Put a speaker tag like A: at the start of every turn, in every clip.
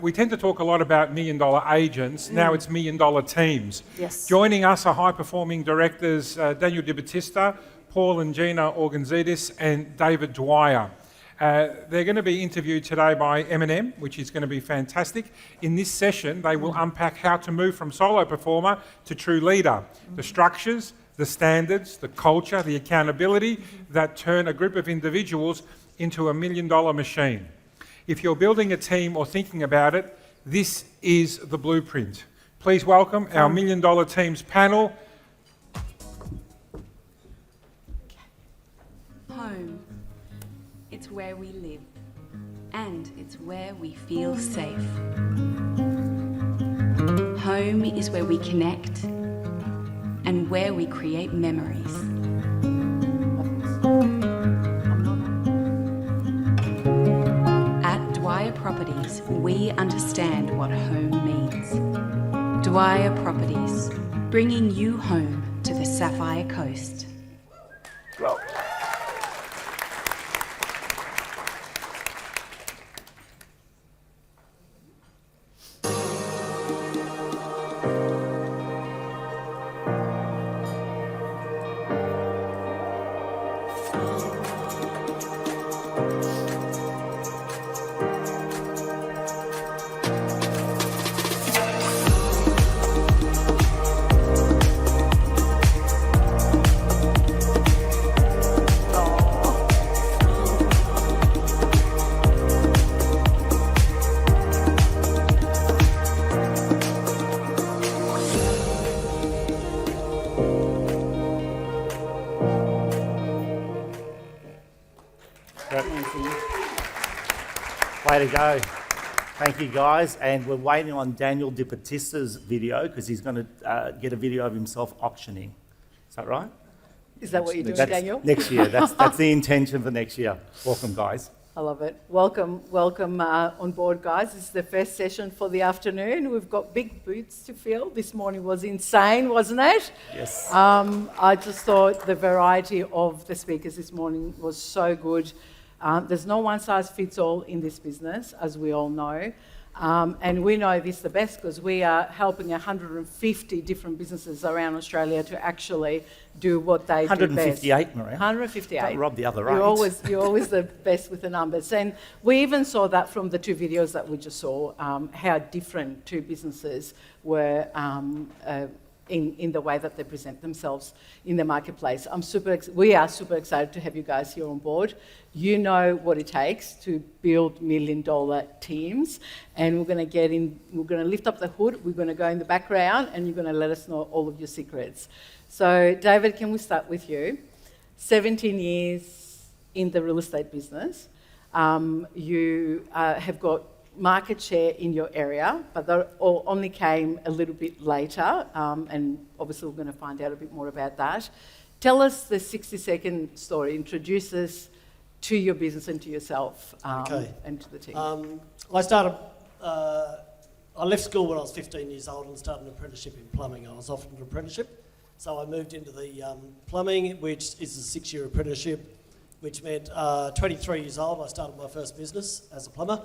A: We tend to talk a lot about million-dollar agents. Now it's million-dollar teams.
B: Yes.
A: Joining us are high-performing directors Daniel Battista, Paul and Gina Organtzidis, and David Dwyer. They're going to be interviewed today by M&M, which is going to be fantastic. In this session, they will unpack how to move from solo performer to true leader, the structures, the standards, the culture, the accountability that turn a group of individuals into a million-dollar machine. If you're building a team or thinking about it, this is the blueprint. Please welcome our million-dollar teams panel.
C: Home. It's where we live, and it's where we feel safe. Home is where we connect and where we create memories. At Dwyer Properties, we understand what home means. Dwyer Properties, bringing you home to the Sapphire Coast.
A: Well.
D: Way to go. Thank you, guys. And we're waiting on Daniel Batista's video because he's going to get a video of himself auctioning. Is that right?
B: Is that what you're doing,
D: That's
B: Daniel?
D: Next year. That's the intention for next year. Welcome, guys.
B: I love it. Welcome on board, guys. This is the first session for the afternoon. We've got big boots to fill. This morning was insane, wasn't it?
D: Yes.
B: I just thought the variety of the speakers this morning was so good. There's no one size fits all in this business, as we all know. And we know this the best because we are helping 150 different businesses around Australia to actually do what they do best.
D: 158, Maria.
B: 158.
D: Don't rob the other eight.
B: You're always the best with the numbers. And we even saw that from the two videos that we just saw, how different two businesses were in the way that they present themselves in the marketplace. We are super excited to have you guys here on board. You know what it takes to build million-dollar teams, and we're going to lift up the hood, we're going to go in the background, and you're going to let us know all of your secrets. So, David, can we start with you? 17 years in the real estate business. You have got market share in your area, but that all only came a little bit later, and obviously we're going to find out a bit more about that. Tell us the 60-second story. Introduce us to your business and to yourself, and to the team.
E: I left school when I was 15 years old and started an apprenticeship in plumbing. I was offered an apprenticeship, so I moved into the plumbing, which is a 6-year apprenticeship, which meant 23 years old I started my first business as a plumber.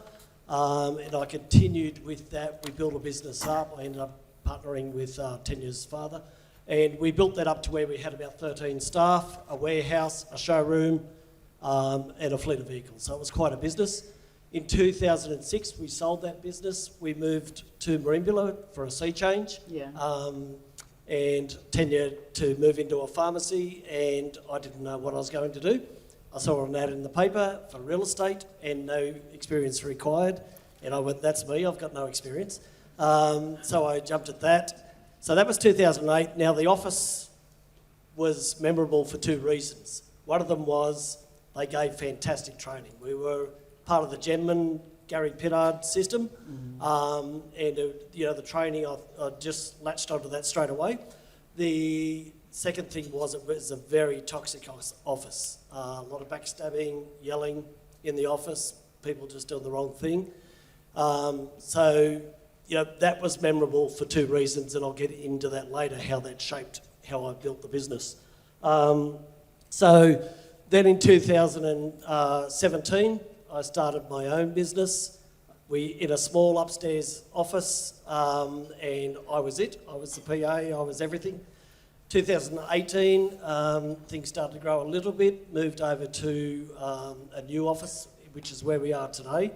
E: And I continued with that. We built a business up. I ended up partnering with Tenya's father. And we built that up to where we had about 13 staff, a warehouse, a showroom, and a fleet of vehicles. So it was quite a business. In 2006, we sold that business. We moved to Merimbula for a sea change.
B: Yeah.
E: And Tenya to move into a pharmacy, and I didn't know what I was going to do. I saw an ad in the paper for real estate and no experience required. And I went, that's me, I've got no experience. So I jumped at that. So that was 2008. Now the office was memorable for two reasons. One of them was they gave fantastic training. We were part of the Genman, Gary Pittard system. And the training, I just latched onto that straight away. The second thing was it was a very toxic office. A lot of backstabbing, yelling in the office, people just doing the wrong thing. That was memorable for two reasons, and I'll get into that later, how that shaped how I built the business. So then in 2017, I started my own business. We in a small upstairs office, and I was it. I was the PA. I was everything. 2018, things started to grow a little bit. Moved over to a new office, which is where we are today,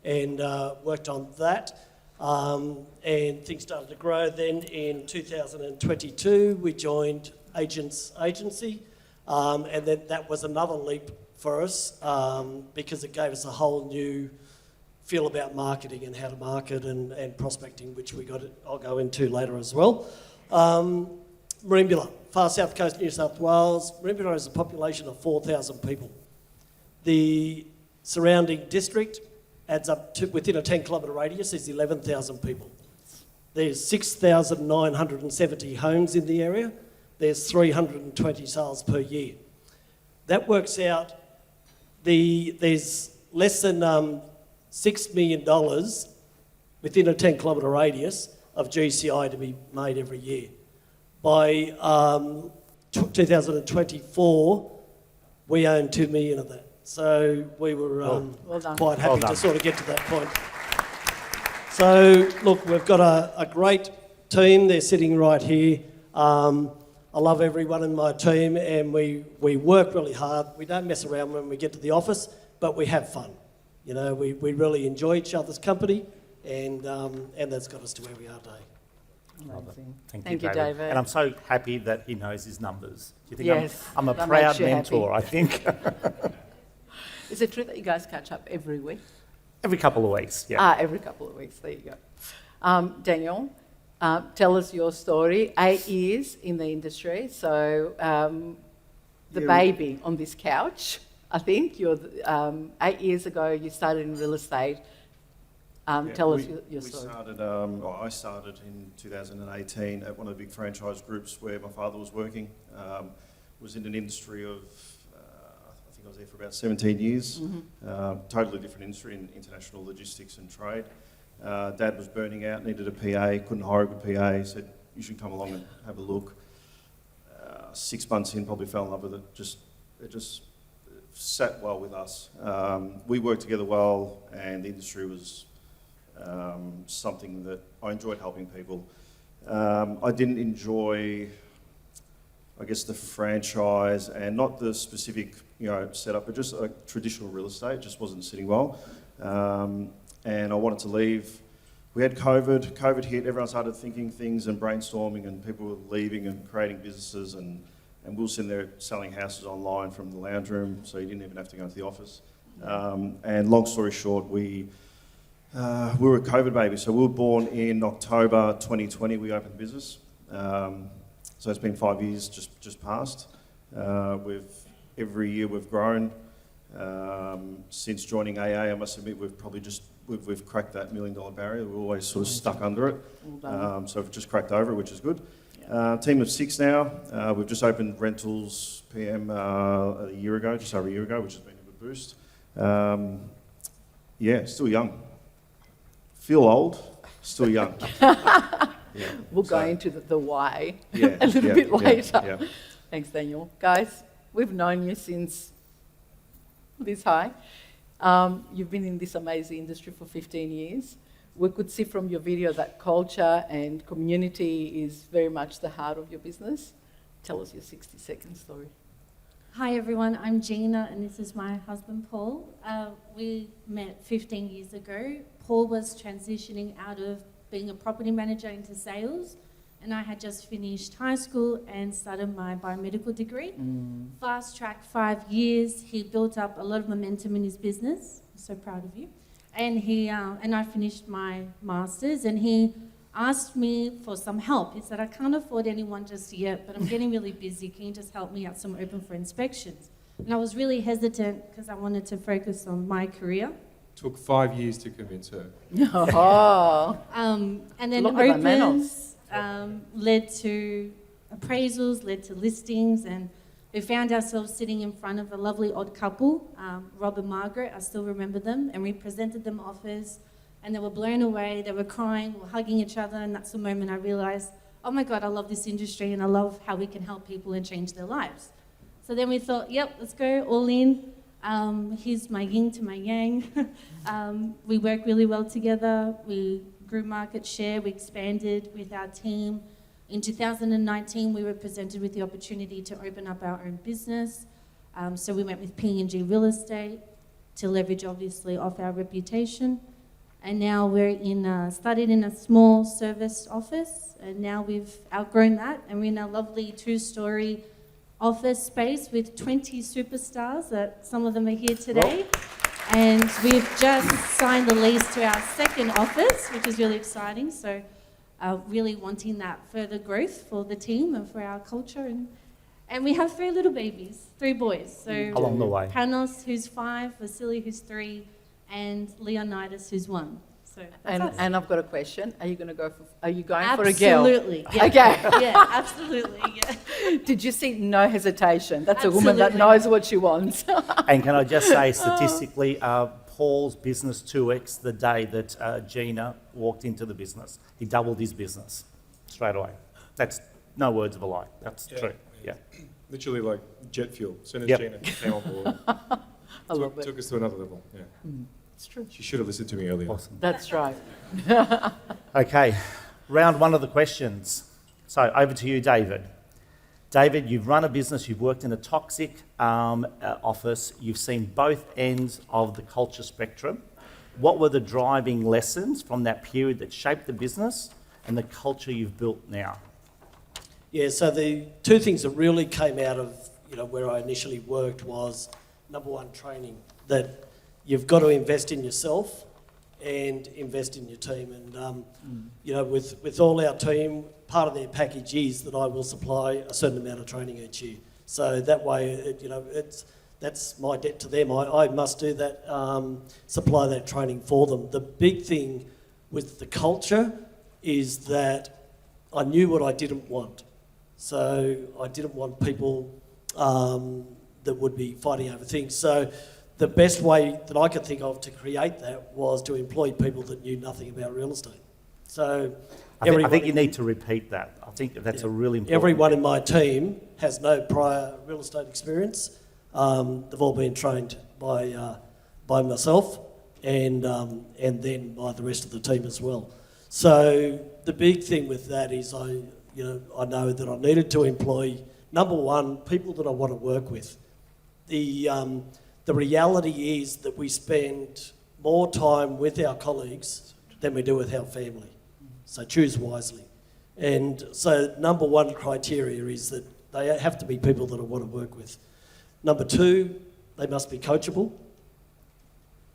E: and worked on that. And things started to grow. Then in 2022, we joined Agents Agency, and then that was another leap for us because it gave us a whole new feel about marketing and how to market and prospecting, which I'll go into later as well. Merimbula, far south coast, New South Wales. Merimbula has a population of 4,000 people. The surrounding district adds up to, within a 10-kilometre radius, is 11,000 people. There's 6,970 homes in the area. There's 320 sales per year. That works out, there's less than $6 million within a 10-kilometre radius of GCI to be made every year. By 2024, we own 2 million of that. So we were
B: Well done.
E: quite
D: Well
E: happy
D: done.
E: to sort of get to that point. So look, we've got a great team. They're sitting right here. I love everyone in my team, and we work really hard. We don't mess around when we get to the office, but we have fun. You know, we really enjoy each other's company, and that's got us to where we are today.
B: Amazing.
D: Thank you, David. And I'm so happy that he knows his numbers. Do you think
B: Yes,
D: I'm a
B: that
D: proud
B: makes you
D: mentor,
B: happy.
D: I think.
B: Is it true that you guys catch up every week?
D: Every couple of weeks, yeah.
B: Every couple of weeks. There you go. Daniel, tell us your story. 8 years in the industry, so the baby on this couch. I think you're 8 years ago. You started in real estate. Tell us your story.
F: I started in 2018 at one of the big franchise groups where my father was working. Was in an industry of, I think I was there for about 17 years. Totally different industry in international logistics and trade. Dad was burning out, needed a PA, couldn't hire a good PA. Said, you should come along and have a look. 6 months in, probably fell in love with it. It just sat well with us. We worked together well, and the industry was something that I enjoyed helping people. I didn't enjoy, I guess, the franchise and not the specific, setup, but just traditional real estate just wasn't sitting well. And I wanted to leave. We had COVID. COVID hit. Everyone started thinking things and brainstorming, and people were leaving and creating businesses, and we were sitting there selling houses online from the lounge room, so you didn't even have to go into the office. And long story short, we were a COVID baby. So we were born in October 2020. We opened the business. So it's been 5 years just past. Every year we've grown. Since joining AA, I must admit we've cracked that $1 million barrier. We're always sort of stuck under it. So we've just cracked over it, which is good. Team of 6 now. We've just opened rentals PM a year ago, just over a year ago, which has been a good boost. Still young. Feel old, still young.
B: We'll go into the why
F: Yeah,
B: a little bit later.
F: Yeah.
B: Thanks, Daniel. Guys, we've known you since this high. You've been in this amazing industry for 15 years. We could see from your video that culture and community is very much the heart of your business. Tell us your 60-second story.
G: Hi everyone, I'm Gina and this is my husband Paul. We met 15 years ago. Paul was transitioning out of being a property manager into sales, and I had just finished high school and started my biomedical degree. Fast track 5 years, he built up a lot of momentum in his business. I'm so proud of you. And I finished my master's, and he asked me for some help. He said, I can't afford anyone just yet, but I'm getting really busy. Can you just help me out? So I'm open for inspections. And I was really hesitant because I wanted to focus on my career.
H: Took 5 years to convince her.
B: Oh,
G: And then
B: Look at the
G: opens led to appraisals, led to listings, and we found ourselves sitting in front of a lovely odd couple, Rob and Margaret. I still remember them, and we presented them offers, and they were blown away. They were crying, we were hugging each other, and that's the moment I realised, oh my God, I love this industry, and I love how we can help people and change their lives. So then we thought, yep, let's go all in. He's my yin to my yang. We work really well together. We grew market share. We expanded with our team. In 2019, we were presented with the opportunity to open up our own business. So we went with P&G Real Estate to leverage, obviously, off our reputation. And now we're started in a small service office, and now we've outgrown that, and we're in a lovely 2-story office space with 20 superstars. That some of them are here today. And we've just signed the lease to our second office, which is really exciting. So really wanting that further growth for the team and for our culture. And we have 3 little babies, 3 boys. So
D: Along the way.
G: Panos, who's 5, Vasily, who's 3, and Leonidas, who's 1. So that's us.
B: And I've got a question. Are you going for a girl?
G: Absolutely. Yeah.
B: Okay.
G: Yeah, absolutely. Yeah.
B: Did you see no hesitation? That's a woman that
G: Absolutely.
B: knows what she wants.
D: And can I just say, statistically, Paul's business 2x the day that Gina walked into the business. He doubled his business straight away. That's no words of a lie. That's true. Yeah.
H: Literally like jet fuel. As soon as
D: Yep.
H: Gina came on board,
B: I love it.
H: took us to another level. Yeah.
B: It's true.
H: She should have listened to me earlier.
D: Awesome.
B: That's right.
D: Okay, round 1 of the questions. So over to you, David. David, you've run a business, you've worked in a toxic office, you've seen both ends of the culture spectrum. What were the driving lessons from that period that shaped the business and the culture you've built now?
E: Yeah, so the 2 things that really came out of where I initially worked was, number 1, training. That you've got to invest in yourself and invest in your team. And with all our team, part of their package is that I will supply a certain amount of training each year. So that way, that's my debt to them. I must do that, supply that training for them. The big thing with the culture is that I knew what I didn't want. So I didn't want people that would be fighting over things. So the best way that I could think of to create that was to employ people that knew nothing about real estate. So
D: I think you need to repeat that. I think that's a really important...
E: Everyone in my team has no prior real estate experience. They've all been trained by myself and then by the rest of the team as well. So the big thing with that is I know that I needed to employ, number 1, people that I want to work with. The reality is that we spend more time with our colleagues than we do with our family. So choose wisely. And so number 1 criteria is that they have to be people that I want to work with. Number 2, they must be coachable.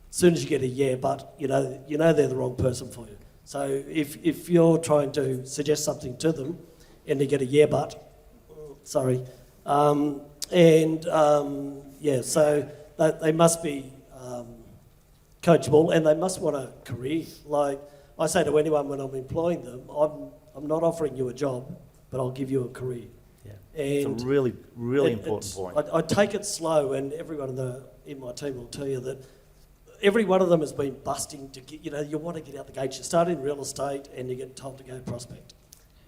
E: As soon as you get a yeah, but you know they're the wrong person for you. So if you're trying to suggest something to them and you get a yeah, but, sorry. So they must be coachable and they must want a career. Like I say to anyone when I'm employing them, I'm not offering you a job, but I'll give you a career.
D: Yeah.
E: And
D: it's a really, really important point.
E: I take it slow, and everyone in my team will tell you that every one of them has been busting to get, you want to get out the gate. You start in real estate and you get told to go prospect.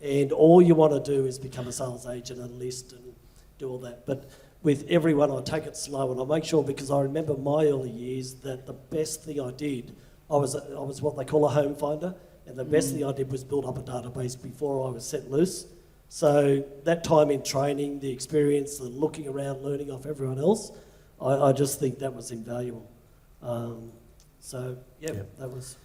E: And all you want to do is become a sales agent and list and do all that. But with everyone, I take it slow and I make sure, because I remember my early years, that the best thing I did, I was what they call a home finder, and the best thing I did was build up a database before I was set loose. So that time in training, the experience, the looking around, learning off everyone else, I just think that was invaluable. That was...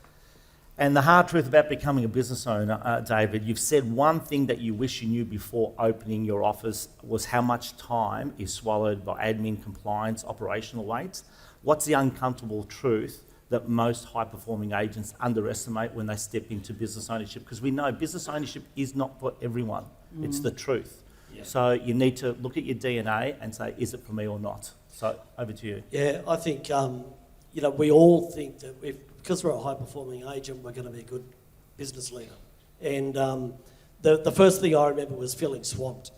D: And the hard truth about becoming a business owner, David, you've said one thing that you wish you knew before opening your office was how much time is swallowed by admin, compliance, operational weights. What's the uncomfortable truth that most high-performing agents underestimate when they step into business ownership? Because we know business ownership is not for everyone. It's the truth. Yeah. So you need to look at your DNA and say, is it for me or not? So over to you.
E: Yeah, I think, we all think that because we're a high-performing agent, we're going to be a good business leader. And the first thing I remember was feeling swamped.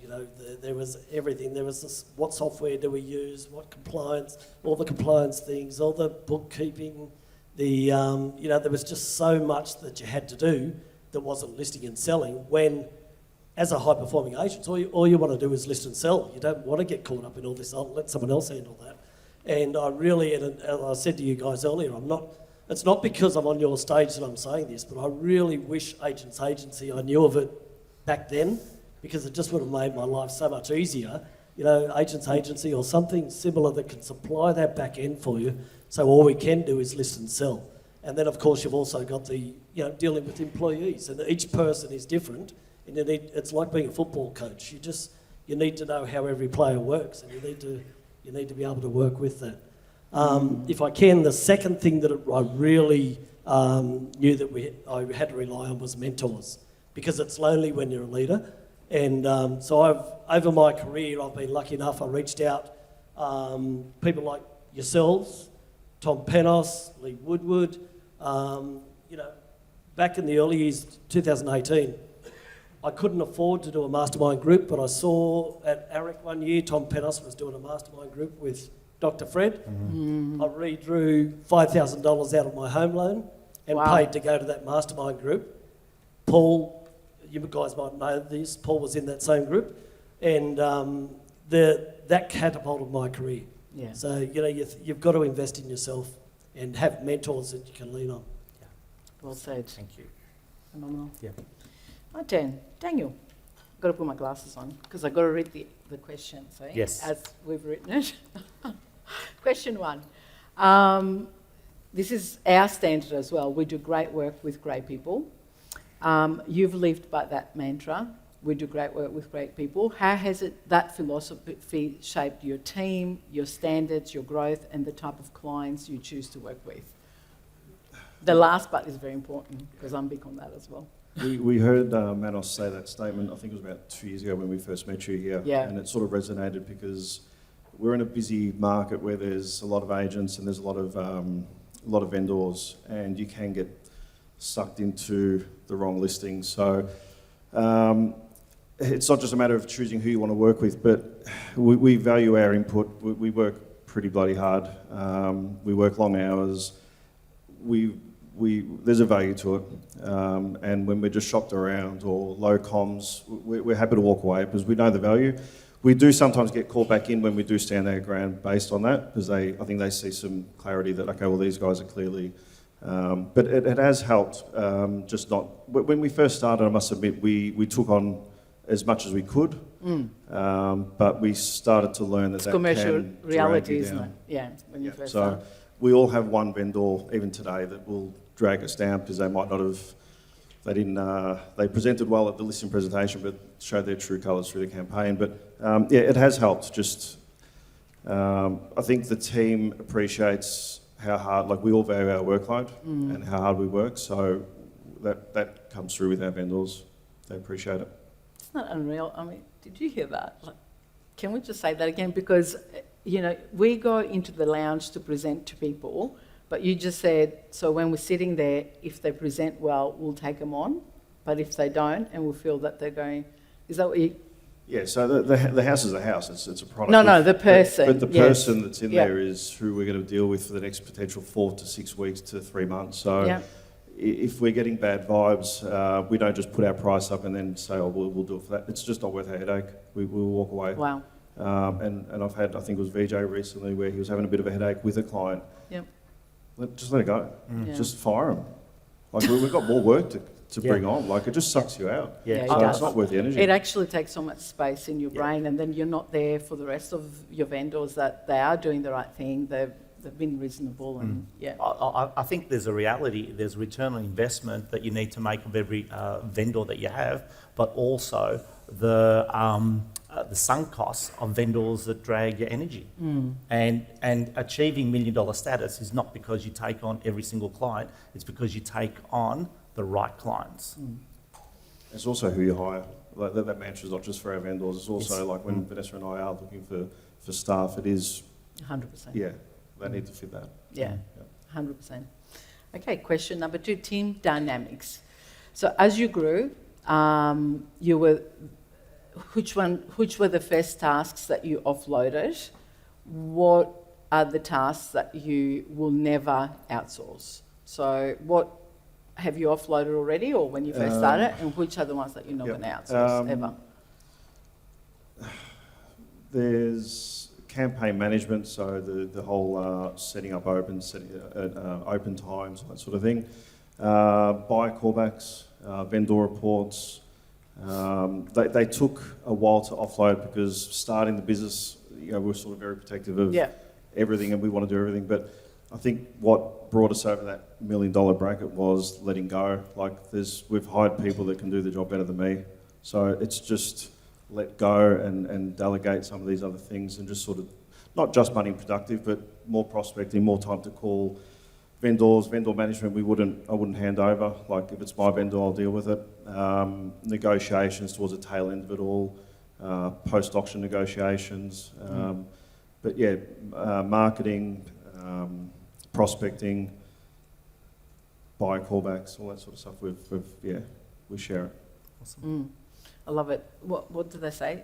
E: There was everything. There was this, what software do we use, what compliance, all the compliance things, all the bookkeeping. There was just so much that you had to do that wasn't listing and selling, when as a high-performing agent, all you want to do is list and sell. You don't want to get caught up in all this. I'll let someone else handle that. And I really, and I said to you guys earlier, it's not because I'm on your stage that I'm saying this, but I really wish Agents Agency, I knew of it back then, because it just would have made my life so much easier. You know, Agents Agency or something similar that can supply that back end for you. So all we can do is list and sell. And then, of course, you've also got the, dealing with employees, and each person is different. And it's like being a football coach. You need to know how every player works, and you need to be able to work with that. If I can, the second thing that I really knew that I had to rely on was mentors, because it's lonely when you're a leader. And so over my career, I've been lucky enough, I reached out people like yourselves, Tom Penos, Lee Woodward, back in the early years, 2018, I couldn't afford to do a mastermind group, but I saw at ARIC one year, Tom Penos was doing a mastermind group with Dr. Fred. I redrew $5,000 out of my home loan and paid to go to that mastermind group. Paul, you guys might know this, Paul was in that same group, and that catapulted my career.
B: Yeah.
E: So, you've got to invest in yourself and have mentors that you can lean on.
B: Well said.
D: Thank you.
B: Phenomenal.
D: Yeah.
B: My turn. Daniel. I've got to put my glasses on because I've got to read the question,
D: Yes.
B: as we've written it. Question 1. This is our standard as well. We do great work with great people. You've lived by that mantra. We do great work with great people. How has that philosophy shaped your team, your standards, your growth, and the type of clients you choose to work with? The last part is very important because I'm big on that as well.
F: We heard Manos say that statement, I think it was about 2 years ago when we first met you here.
B: Yeah.
F: And it sort of resonated because we're in a busy market where there's a lot of agents and there's a lot of vendors, and you can get sucked into the wrong listings. So it's not just a matter of choosing who you want to work with, but we value our input. We work pretty bloody hard. We work long hours. There's a value to it, and when we're just shopped around or low comms, we're happy to walk away because we know the value. We do sometimes get caught back in when we do stand our ground based on that, because I think they see some clarity that, okay, well, these guys are clearly... but it has helped, just not... When we first started, I must admit, we took on as much as we could, but we started to learn that
B: Commercial
F: can
B: reality,
F: drag you
B: isn't
F: down.
B: it? Yeah, when you first
F: So
B: start.
F: we all have one vendor, even today, that will drag us down because they might not have... They presented well at the listing presentation, but showed their true colours through the campaign. But it has helped. Just, I think the team appreciates how hard, like we all value our workload and how hard we work. So that comes through with our vendors. They appreciate it.
B: It's not unreal. I mean, did you hear that? Like, can we just say that again? Because, we go into the lounge to present to people, but you just said, so when we're sitting there, if they present well, we'll take them on. But if they don't, and we feel that they're going, is that what you...
F: Yeah, so the house is a house. It's a product.
B: No, the person.
F: But the
B: yes.
F: person that's in
B: Yeah.
F: there is who we're going to deal with for the next potential 4 to 6 weeks to 3 months. So
B: Yeah.
F: if we're getting bad vibes, we don't just put our price up and then say, oh, we'll do it for that. It's just not worth our headache. We'll walk away.
B: Wow.
F: And I've had, I think it was VJ recently, where he was having a bit of a headache with a client.
B: Yep.
F: Just let it go.
B: Yeah.
F: Just fire him. Like we've got more work to
D: Yeah.
F: bring on. Like it just sucks you out.
B: Yeah,
F: So
B: it
F: it's
B: does.
F: not worth the energy.
B: It actually takes so much space in your brain, and then you're not there for the rest of your vendors that they are doing the right thing. They've been reasonable, and
D: I think there's a reality, there's a return on investment that you need to make of every vendor that you have, but also the sunk costs of vendors that drag your energy. And achieving $1 million status is not because you take on every single client, it's because you take on the right clients.
F: It's also who you hire. Like that mantra is not just for our vendors. It's also like when Vanessa and I are looking for staff, it is,
B: 100%.
F: yeah, they need to fit that.
B: Yeah, 100%. Okay, question number 2, team dynamics. So as you grew, you were, which were the first tasks that you offloaded? What are the tasks that you will never outsource? So what have you offloaded already, or when you first started, and which are the ones that you're not going to outsource ever?
F: There's campaign management, so the whole setting up open times, that sort of thing. Buyer callbacks, vendor reports. They took a while to offload because starting the business, we're sort of very protective of everything and we want to do everything. But I think what brought us over that $1 million bracket was letting go. Like we've hired people that can do the job better than me. So it's just let go and delegate some of these other things and just sort of, not just money productive, but more prospecting, more time to call vendors, vendor management. I wouldn't hand over. Like if it's my vendor, I'll deal with it. Negotiations towards the tail end of it all, post-auction negotiations. But yeah, marketing, prospecting, buyer callbacks, all that sort of stuff. We share it.
D: Awesome.
B: I love it. What do they say?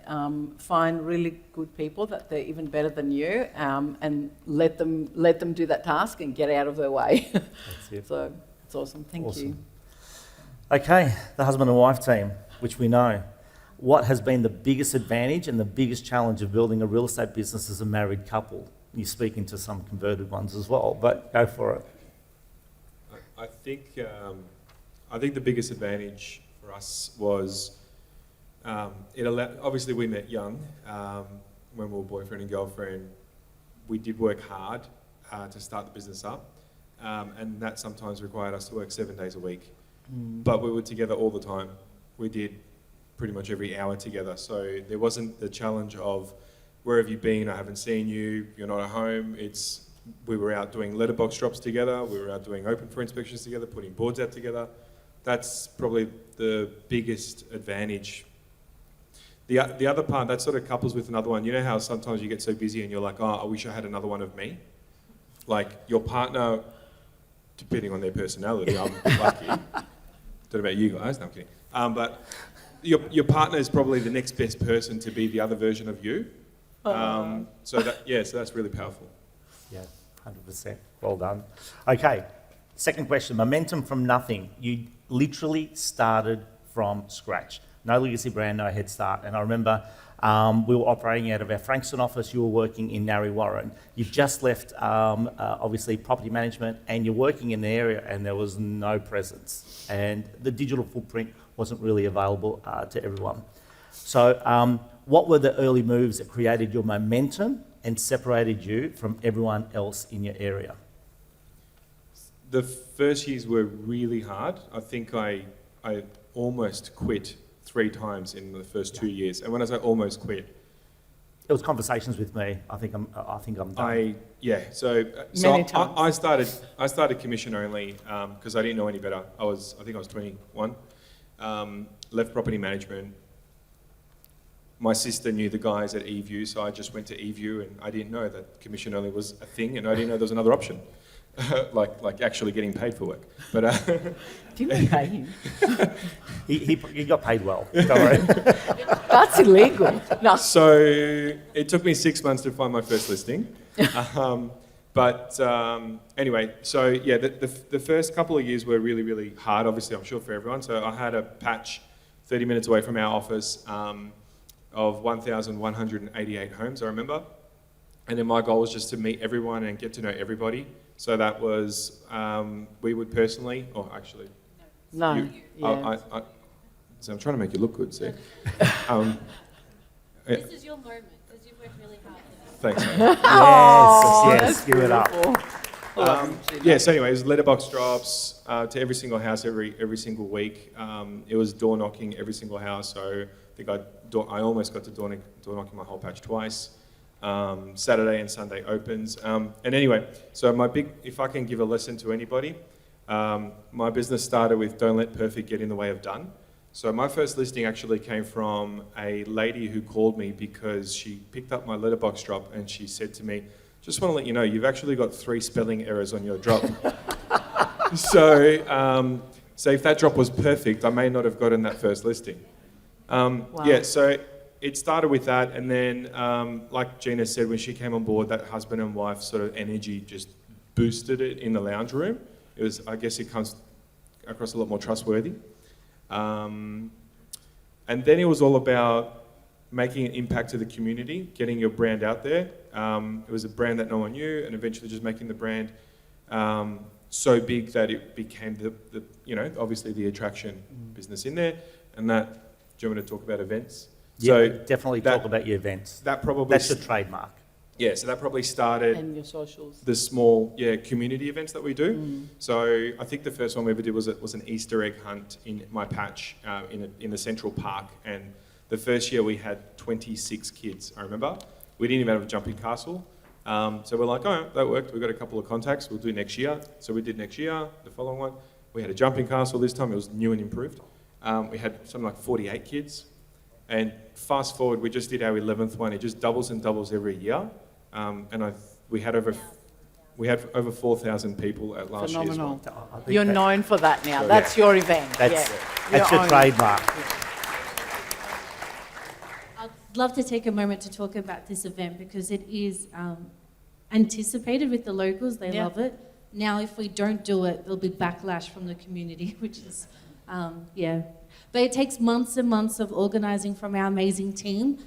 B: Find really good people that they're even better than you, and let them do that task and get out of their way.
D: That's it.
B: So it's awesome. Thank you.
D: Okay, the husband and wife team, which we know. What has been the biggest advantage and the biggest challenge of building a real estate business as a married couple? You're speaking to some converted ones as well, but go for it.
H: I think the biggest advantage for us was it allowed. Obviously, we met young when we were boyfriend and girlfriend. We did work hard to start the business up, and that sometimes required us to work 7 days a week. But we were together all the time. We did pretty much every hour together. So there wasn't the challenge of, where have you been? I haven't seen you. You're not at home. We were out doing letterbox drops together. We were out doing open for inspections together, putting boards out together. That's probably the biggest advantage. The other part, that sort of couples with another one. You know how sometimes you get so busy and you're like, oh, I wish I had another one of me? Like your partner, depending on their personality, I'm lucky. Don't know about you guys, no, I'm kidding. But your partner is probably the next best person to be the other version of you. So that's really powerful.
D: Yeah, 100%. Well done. Okay, second question. Momentum from nothing. You literally started from scratch. No legacy brand, no head start. And I remember we were operating out of our Frankston office. You were working in Narre Warren. You've just left, obviously, property management, and you're working in the area, and there was no presence. And the digital footprint wasn't really available to everyone. So what were the early moves that created your momentum and separated you from everyone else in your area?
H: The first years were really hard. I think I almost quit 3 times in the first 2 years. And when I say almost quit,
D: it was conversations with me. I think I'm done.
H: I started commission only because I didn't know any better. I think I was 21. Left property management. My sister knew the guys at eView, so I just went to eView, and I didn't know that commission only was a thing, and I didn't know there was another option, like actually getting paid for work. But
B: Didn't we pay him?
D: he got paid well. Don't worry.
B: That's illegal. No.
H: So it took me 6 months to find my first listing. Anyway, so yeah, the first couple of years were really, really hard, obviously, I'm sure, for everyone. So I had a patch 30 minutes away from our office of 1,188 homes, I remember. And then my goal was just to meet everyone and get to know everybody. So that was, we would personally, or actually...
B: No.
H: So I'm trying to make you look good, see?
G: This is your moment, because you've worked really hard.
H: Thanks, mate.
D: Yes, give it up.
H: So anyway, it was letterbox drops to every single house every single week. It was door knocking every single house. So I think I almost got to door knocking my whole patch twice. Saturday and Sunday opens. And anyway, so if I can give a lesson to anybody, my business started with don't let perfect get in the way of done. So my first listing actually came from a lady who called me because she picked up my letterbox drop and she said to me, just want to let you know, you've actually got 3 spelling errors on your drop. So if that drop was perfect, I may not have gotten that first listing.
B: Wow.
H: Yeah, so it started with that, and then, like Gina said, when she came on board, that husband and wife sort of energy just boosted it in the lounge room. It was, I guess it comes across a lot more trustworthy. And then it was all about making an impact to the community, getting your brand out there. It was a brand that no one knew, and eventually just making the brand so big that it became the obviously the attraction business in there. And that, do you want me to talk about events?
D: Yeah,
H: So
D: definitely
H: that-
D: talk about your events.
H: That probably
D: That's your trademark.
H: yeah. So that probably started
B: And your socials.
H: the small community events that we do. So I think the first one we ever did was an Easter egg hunt in my patch in the Central Park, and the first year we had 26 kids. I remember we didn't even have a jumping castle. So we're like, oh, that worked. We've got a couple of contacts. We'll do next year. So we did next year. The following one, we had a jumping castle. This time it was new and improved. We had something like 48 kids. And fast forward, we just did our 11th one. It just doubles and doubles every year. We had over 4,000 people at last year's
B: Phenomenal.
H: one.
B: You're known for that now.
H: So,
B: That's your event.
D: That's
B: Your
D: your
B: own.
D: trademark.
G: I'd love to take a moment to talk about this event because it is anticipated with the locals. They
B: Yeah.
G: love it. Now, if we don't do it, there'll be backlash from the community, which is, But it takes months and months of organising from our amazing team.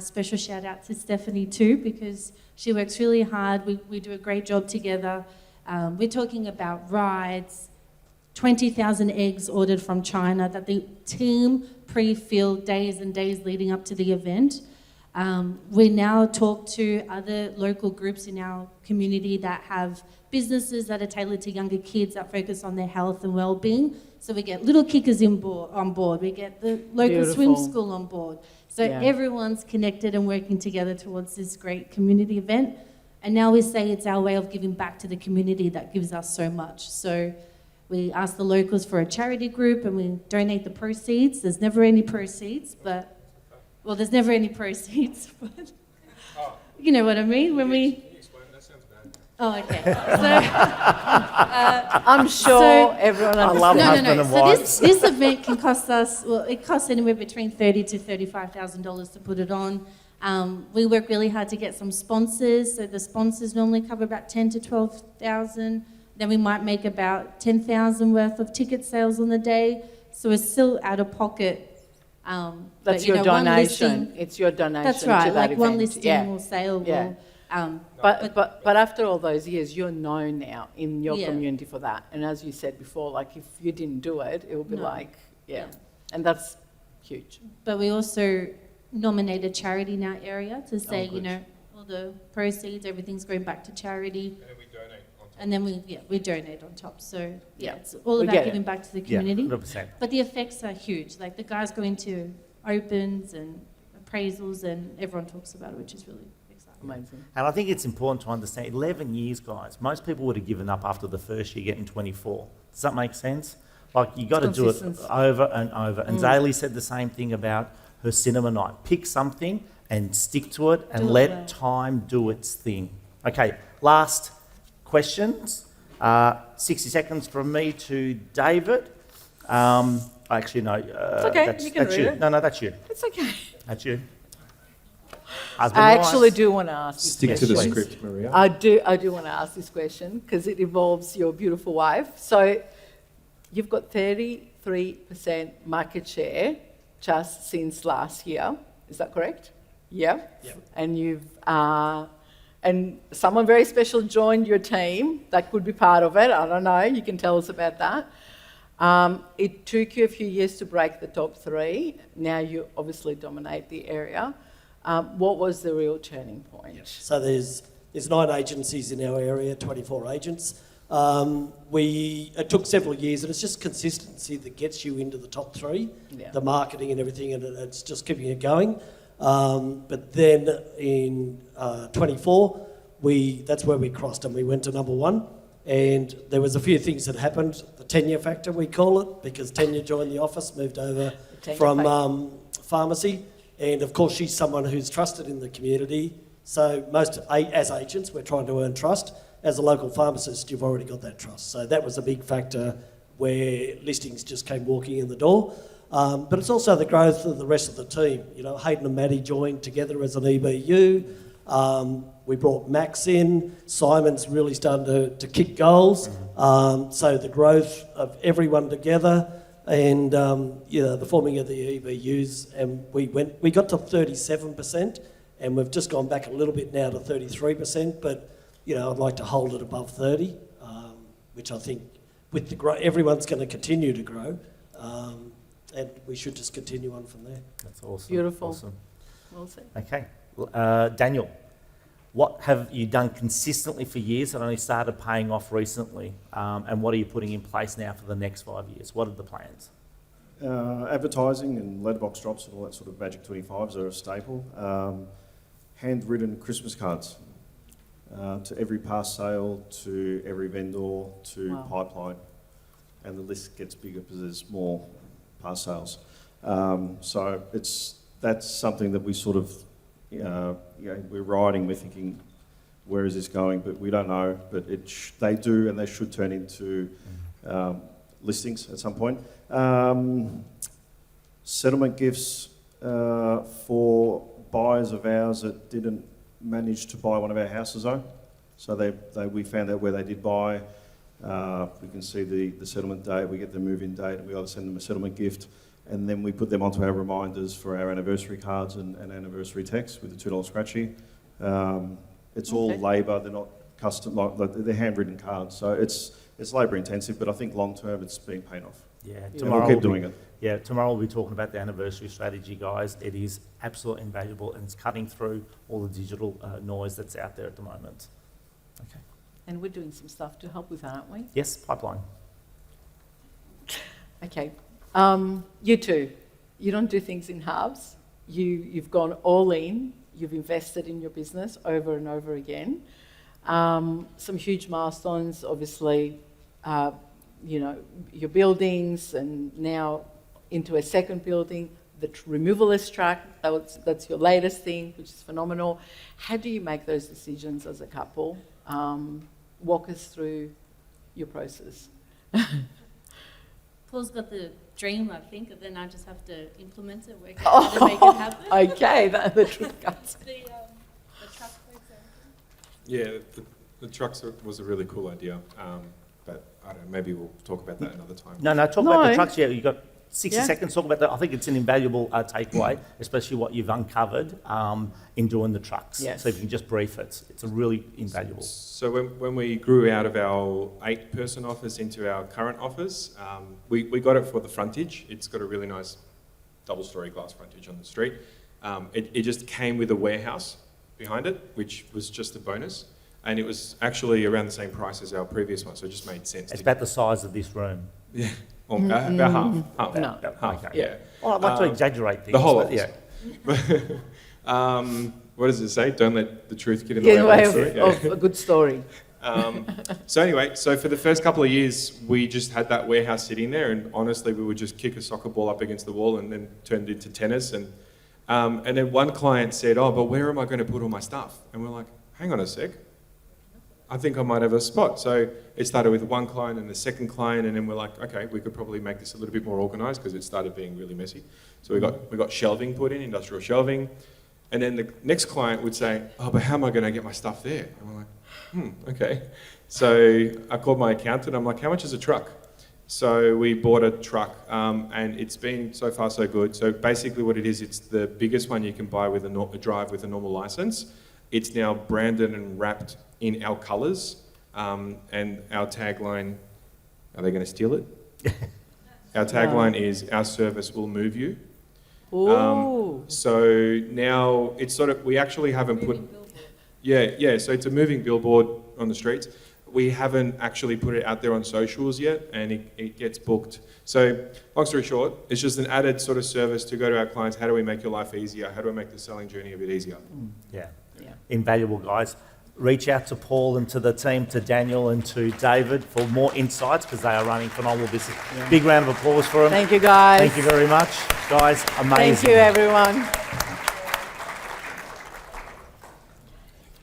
G: Special shout out to Stephanie too, because she works really hard. We do a great job together. We're talking about rides, 20,000 eggs ordered from China that the team pre-filled days and days leading up to the event. We now talk to other local groups in our community that have businesses that are tailored to younger kids that focus on their health and well-being. So we get Little Kickers on board. We get the local swim
B: Beautiful.
G: school on board. So
B: Yeah.
G: everyone's connected and working together towards this great community event. And now we say it's our way of giving back to the community that gives us so much. So we ask the locals for a charity group and we donate the proceeds. There's never any proceeds, but there's never any proceeds. But you know what I mean? When we
H: Can you explain? That sounds bad.
G: oh, okay. So
B: I'm sure
G: So-
B: everyone
D: I love
B: understands.
D: husband and
G: So
D: wife.
G: this event can cost us, it costs anywhere between $30,000 to $35,000 to put it on. We work really hard to get some sponsors. So the sponsors normally cover about $10,000 to $12,000. Then we might make about $10,000 worth of ticket sales on the day. So we're still out of pocket.
B: That's
G: but,
B: your
G: one
B: donation.
G: listing-
B: It's your donation
G: That's
B: to
G: right.
B: that
G: Like one
B: event.
G: listing
B: Yeah.
G: will sale.
B: Yeah. But after all those years, you're known now in your
G: Yeah.
B: community for that. And as you said before, like if you didn't do it, it would be
G: No.
B: like, yeah.
G: Yeah.
B: And that's huge.
G: But we also nominate a charity in our area to say,
B: good.
G: all the proceeds, everything's going back to charity.
H: And then we donate on top.
G: And then we donate on top. So
B: Yeah.
G: it's all
B: We
G: about
B: get it.
G: giving back to the
D: Yeah,
G: community.
D: 100%.
G: But the effects are huge. Like the guys go into opens and appraisals and everyone talks about it, which is really exciting.
B: Amazing.
D: And I think it's important to understand, 11 years, guys, most people would have given up after the first year getting 24. Does that make sense? Like, you got to do it
B: Consistency.
D: over and over. And Zaylee said the same thing about her cinema night. Pick something and stick to it and
G: Do it
D: let
G: well.
D: time do its thing. Okay, last questions. 60 seconds from me to David. Actually, no.
B: okay,
D: That's,
B: you can
D: that's
B: read
D: you.
B: it.
D: No, that's you.
B: It's okay.
D: That's you. Husband,
B: I
D: wife.
B: actually do want to ask this
H: Stick to the
B: question.
H: script, Maria.
B: I do want to ask this question because it involves your beautiful wife. So you've got 33% market share just since last year. Is that correct? Yeah.
E: Yep.
B: And you've and someone very special joined your team that could be part of it. I don't know. You can tell us about that. It took you a few years to break the top three. Now you obviously dominate the area. What was the real turning point?
E: So there's 9 agencies in our area, 24 agents. It took several years, and it's just consistency that gets you into the top 3,
B: Yeah.
E: the marketing and everything, and it's just keeping it going. But then in 24, that's where we crossed and we went to number 1. And there was a few things that happened. The tenure factor, we call it, because Tanya joined the office, moved over
B: tenure
E: from pharmacy. And of course, she's someone who's trusted in the community. So as agents, we're trying to earn trust. As a local pharmacist, you've already got that trust. So that was a big factor where listings just came walking in the door. But it's also the growth of the rest of the team. You know, Hayden and Maddie joined together as an EBU. We brought Max in. Simon's really starting to kick goals. So the growth of everyone together. and the forming of the EBUs, and we got to 37%, and we've just gone back a little bit now to 33%, but I'd like to hold it above 30, which I think with the everyone's going to continue to grow, and we should just continue on from there.
D: That's awesome.
B: Beautiful.
D: Awesome.
B: Well said.
D: Okay. Daniel, what have you done consistently for years that only started paying off recently? And what are you putting in place now for the next 5 years? What are the plans?
F: Advertising and letterbox drops and all that sort of Magic 25s are a staple. Handwritten Christmas cards to every past sale, to every vendor, to
B: Wow.
F: pipeline. And the list gets bigger because there's more past sales. So that's something that we sort of, we're riding, we're thinking, where is this going? But we don't know. But they do, and they should turn into listings at some point. Settlement gifts for buyers of ours that didn't manage to buy one of our houses though. So we found out where they did buy. We can see the settlement date, we get the move-in date, and we either send them a settlement gift, and then we put them onto our reminders for our anniversary cards and anniversary texts with the $2 scratchy. It's all
B: Okay.
F: labour, they're not custom, they're handwritten cards, so it's labour intensive, but I think long term it's been paying off.
D: Yeah,
F: And we'll keep doing it.
D: Yeah, tomorrow we'll be talking about the anniversary strategy, guys. It is absolutely invaluable, and it's cutting through all the digital noise that's out there at the moment. Okay.
B: And we're doing some stuff to help with that, aren't we?
D: Yes, pipeline.
B: Okay. You two, you don't do things in halves. You've gone all in. You've invested in your business over and over again. Some huge milestones, obviously, your buildings, and now into a second building, the removalist track, that's your latest thing, which is phenomenal. How do you make those decisions as a couple? Walk us through your process.
G: Paul's got the dream, I think, and then I just have to implement it, work out how to make it happen.
B: Okay, the truth comes.
G: The truck, for example.
H: Yeah, the trucks was a really cool idea, but I don't know, maybe we'll talk about that another time.
D: No, talk about the
B: No.
D: trucks. Yeah, you've got 60
B: Yeah.
D: seconds. Talk about that. I think it's an invaluable takeaway, especially what you've uncovered in doing the trucks.
B: Yes.
D: So if you can just brief it, it's a really invaluable.
H: So when we grew out of our 8-person office into our current office, we got it for the frontage. It's got a really nice double-storey glass frontage on the street. It just came with a warehouse behind it, which was just a bonus. And it was actually around the same price as our previous one, so it just made sense.
D: It's about the size of this room.
H: Yeah, or about half.
B: No.
H: Half,
D: Okay.
H: yeah.
D: Well, I'd like to exaggerate things.
H: The whole
D: but
H: office.
D: yeah.
H: What does it say? Don't let the truth get in
B: Get in
H: the
B: the
H: way
B: way
H: of the story.
B: of a good story.
H: So anyway, for the first couple of years, we just had that warehouse sitting there, and honestly, we would just kick a soccer ball up against the wall and then turned it into tennis. And then one client said, "Oh, but where am I going to put all my stuff?" And we're like, "Hang on a sec. I think I might have a spot." So it started with one client and the second client, and then we're like, okay, we could probably make this a little bit more organised because it started being really messy. So we got shelving put in, industrial shelving, and then the next client would say, "Oh, but how am I going to get my stuff there?" And we're like, okay. So I called my accountant. I'm like, "How much is a truck?" So we bought a truck, and it's been so far so good. So basically, what it is, it's the biggest one you can buy with a drive with a normal license. It's now branded and wrapped in our colours, and our tagline, are they going to steal it? Our tagline is, "Our service will move you."
B: Ooh.
H: So now it's sort of, we actually haven't put... Yeah, so it's a moving billboard on the streets. We haven't actually put it out there on socials yet, and it gets booked. So long story short, it's just an added sort of service to go to our clients. How do we make your life easier? How do I make the selling journey a bit easier?
D: Yeah.
B: Yeah.
D: Invaluable, guys. Reach out to Paul and to the team, to Daniel and to David for more insights because they are running phenomenal business. Big round of applause for them.
B: Thank you, guys.
D: Thank you very much. Guys, amazing.
B: Thank you, everyone.